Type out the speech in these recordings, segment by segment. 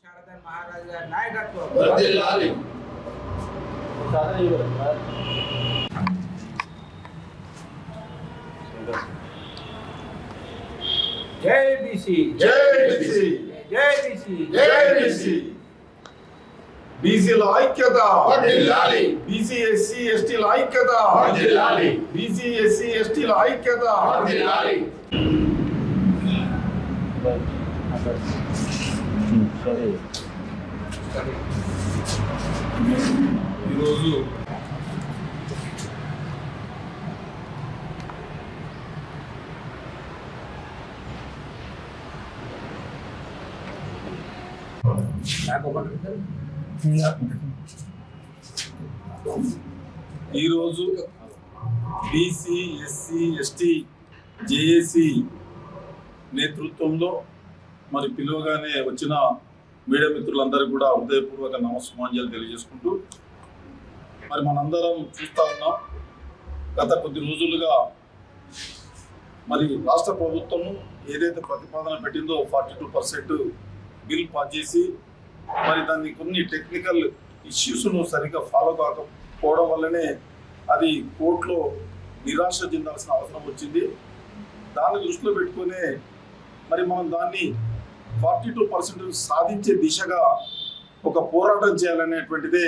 శారదా మహారాజ్ గారి నాయకత్వం జై బీసీ జై బీసీ జై బీసీ జై బీసీ బీసీల ఐక్యత వర్ధిల్లాలి బీసీ ఎస్సీ ఎస్టీల ఐక్యత వర్ధిల్లాలి బీసీ ఎస్సీ ఎస్టీల ఐక్యత వర్ధిల్లాలి ఈరోజు ఈరోజు బీసీ ఎస్సీ ఎస్టీ జేఏసీ నేతృత్వంలో మరి పిలువగానే వచ్చిన మీడియా మిత్రులందరికీ కూడా హృదయపూర్వక నమస్సుమాంజలు తెలియజేసుకుంటూ మరి మనందరం చూస్తూ ఉన్నాం గత కొద్ది రోజులుగా మరి రాష్ట్ర ప్రభుత్వము ఏదైతే ప్రతిపాదన పెట్టిందో 42% బిల్ పాస్ చేసి మరి దాన్ని కొన్ని టెక్నికల్ ఇష్యూస్ను సరిగ్గా ఫాలో కాకపోవడం వల్లనే అది కోర్టులో నిరాశ చెందాల్సిన అవసరం వచ్చింది. దాన్ని దృష్టిలో పెట్టుకునే మరి మనం దాన్ని 42% సాధించే దిశగా ఒక పోరాటం చేయాలనేటువంటిదే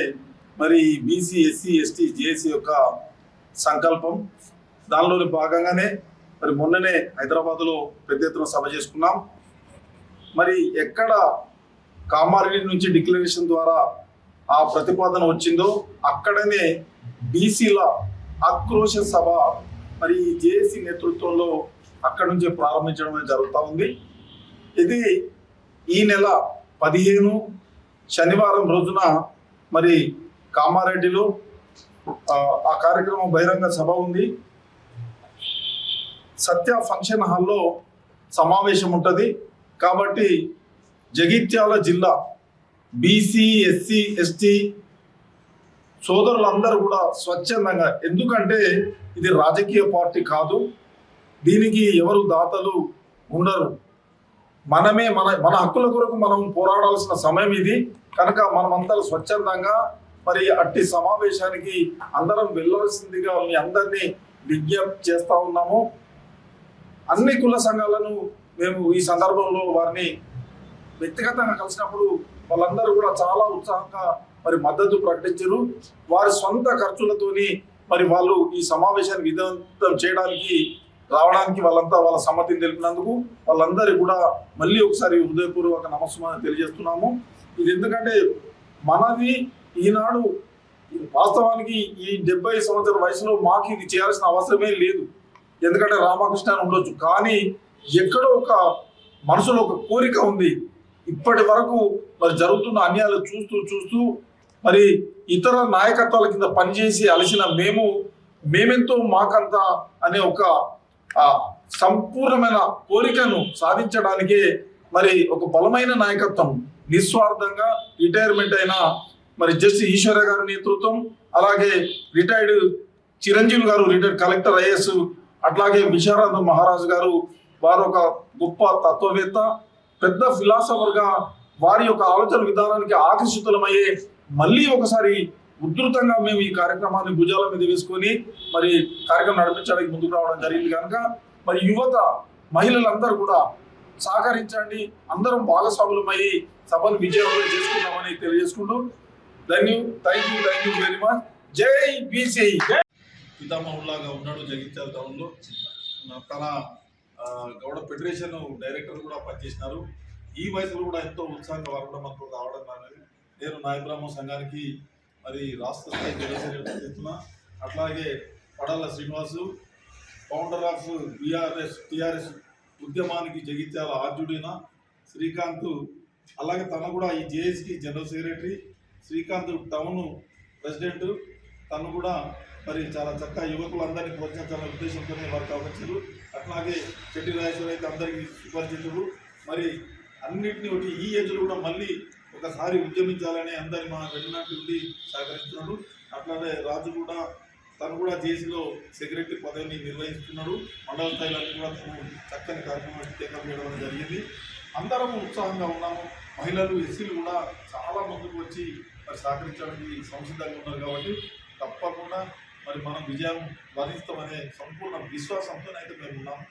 మరి బీసీ ఎస్సీ ఎస్టీ జేఏసీ యొక్క సంకల్పం. దానిలోని భాగంగానే మరి మొన్ననే హైదరాబాద్లో పెద్ద ఎత్తున సభ చేసుకున్నాం. మరి ఎక్కడ కామారెడ్డి నుంచి డిక్లరేషన్ ద్వారా ఆ ప్రతిపాదన వచ్చిందో అక్కడనే బీసీల ఆక్రోశ సభ మరి జేఏసీ నేతృత్వంలో అక్కడి నుంచే ప్రారంభించడం జరుగుతూ ఉంది. ఇది ఈ నెల 15 శనివారం రోజున మరి కామారెడ్డిలో ఆ కార్యక్రమం బహిరంగ సభ ఉంది. సత్య ఫంక్షన్ హాల్లో సమావేశం ఉంటుంది. కాబట్టి జగిత్యాల జిల్లా బీసీ ఎస్సీ ఎస్టీ సోదరులందరూ కూడా స్వచ్ఛందంగా, ఎందుకంటే ఇది రాజకీయ పార్టీ కాదు, దీనికి ఎవరు దాతలు ఉండరు, మనమే మన హక్కుల కొరకు మనం పోరాడాల్సిన సమయం ఇది కనుక మనమంతా స్వచ్ఛందంగా మరి అట్టి సమావేశానికి అందరం వెళ్ళాల్సిందిగా మీ అందరినీ విజ్ఞప్తి చేస్తా ఉన్నాము. అన్ని కుల సంఘాలను మేము ఈ సందర్భంలో వారిని వ్యక్తిగతంగా కలిసినప్పుడు వాళ్ళందరూ కూడా చాలా ఉత్సాహంగా మరి మద్దతు ప్రకటించారు. వారి సొంత ఖర్చులతోని మరి వాళ్ళు ఈ సమావేశాన్ని విజయవంతం చేయడానికి రావడానికి వాళ్ళంతా వాళ్ళ సమ్మతిని తెలిపినందుకు వాళ్ళందరికీ కూడా మళ్ళీ ఒకసారి హృదయపూర్వక నమస్కారం తెలియజేస్తున్నాము. ఇది ఎందుకంటే మనది ఈనాడు వాస్తవానికి ఈ 70 సంవత్సరాల వయసులో మాకు ఇది చేయాల్సిన అవసరమే లేదు. ఎందుకంటే రామకృష్ణ అని ఉండొచ్చు, కానీ ఎక్కడో ఒక మనసులో ఒక కోరిక ఉంది. ఇప్పటి వరకు మరి జరుగుతున్న అన్యాయాలు చూస్తూ మరి ఇతర నాయకత్వాల కింద పనిచేసి అలసిన మేమెంతో మాకంతా అనే ఒక సంపూర్ణమైన కోరికను సాధించడానికే మరి ఒక బలమైన నాయకత్వం, నిస్వార్థంగా రిటైర్మెంట్ అయిన మరి జస్టిస్ ఈశ్వర గారి నేతృత్వం, అలాగే రిటైర్డ్ చిరంజీవి గారు రిటైర్డ్ కలెక్టర్ ఐఏఎస్, అట్లాగే విశారద మహారాజ్ గారు, వారు ఒక గొప్ప తత్వవేత్త, పెద్ద ఫిలాసఫర్గా వారి యొక్క ఆలోచన విధానానికి ఆకర్షితులమయ్యే మళ్ళీ ఒకసారి ఉధృతంగా మేము ఈ కార్యక్రమాన్ని భుజాల మీద వేసుకొని మరి కార్యక్రమం నడిపించడానికి ముందుకు రావడం జరిగింది. కనుక మరి యువత మహిళలందరూ కూడా సహకరించండి, అందరం భాగస్వాములమయ్యి సభను విజయవంతం చేసుకుందామని తెలియజేసుకుంటూ థ్యాంక్ యూ వెరీ మచ్. జై బీసీ. పితామహుల్లాగా ఉన్నాడు జగిత్యాల టౌన్లో. తన గౌడ ఫెడరేషన్ డైరెక్టర్ కూడా పనిచేసినారు. ఈ వయసులో కూడా ఎంతో ఉత్సాహంగా వారు కూడా మనకు రావడం అనేది. నేను నాయ బ్రాహ్మణ సంఘానికి మరి రాష్ట్ర స్థాయి చేస్తున్నా. అట్లాగే Padala Srinivasu, founder of TRS ఉద్యమానికి జగిత్యాల ఆర్జుడిన శ్రీకాంత్, అలాగే తను కూడా ఈ జేఎస్కి general secretary, Srikanth town president, తను కూడా మరి చాలా చక్కగా యువకులందరినీ ప్రోత్సహించాలనే ఉద్దేశంతోనే వారికి అవకాశాలు. అట్లాగే చెట్టి రాజేశ్వర అయితే అందరికీ సుపరిచితుడు. మరి అన్నింటినీ ఒకటి ఈ ఏజ్లో కూడా మళ్ళీ ఒకసారి ఉద్యమించాలని అందరి మా వెళ్ళినట్టు ఉండి సహకరిస్తున్నాడు. అట్లాగే రాజు కూడా తను కూడా జేసీలో సెక్రటరీ పదవిని నిర్వహిస్తున్నాడు. మండల స్థాయిలో కూడా తను చక్కని కార్యక్రమాలు టేకప్ చేయడం జరిగింది. అందరం ఉత్సాహంగా ఉన్నాము. మహిళలు, ఎస్సీలు కూడా చాలా ముందుకు వచ్చి మరి సహకరించడానికి సంసిద్ధంగా ఉన్నారు కాబట్టి తప్పకుండా మరి మనం విజయం వధిస్తామనే సంపూర్ణ విశ్వాసంతోనైతే మేము ఉన్నాము.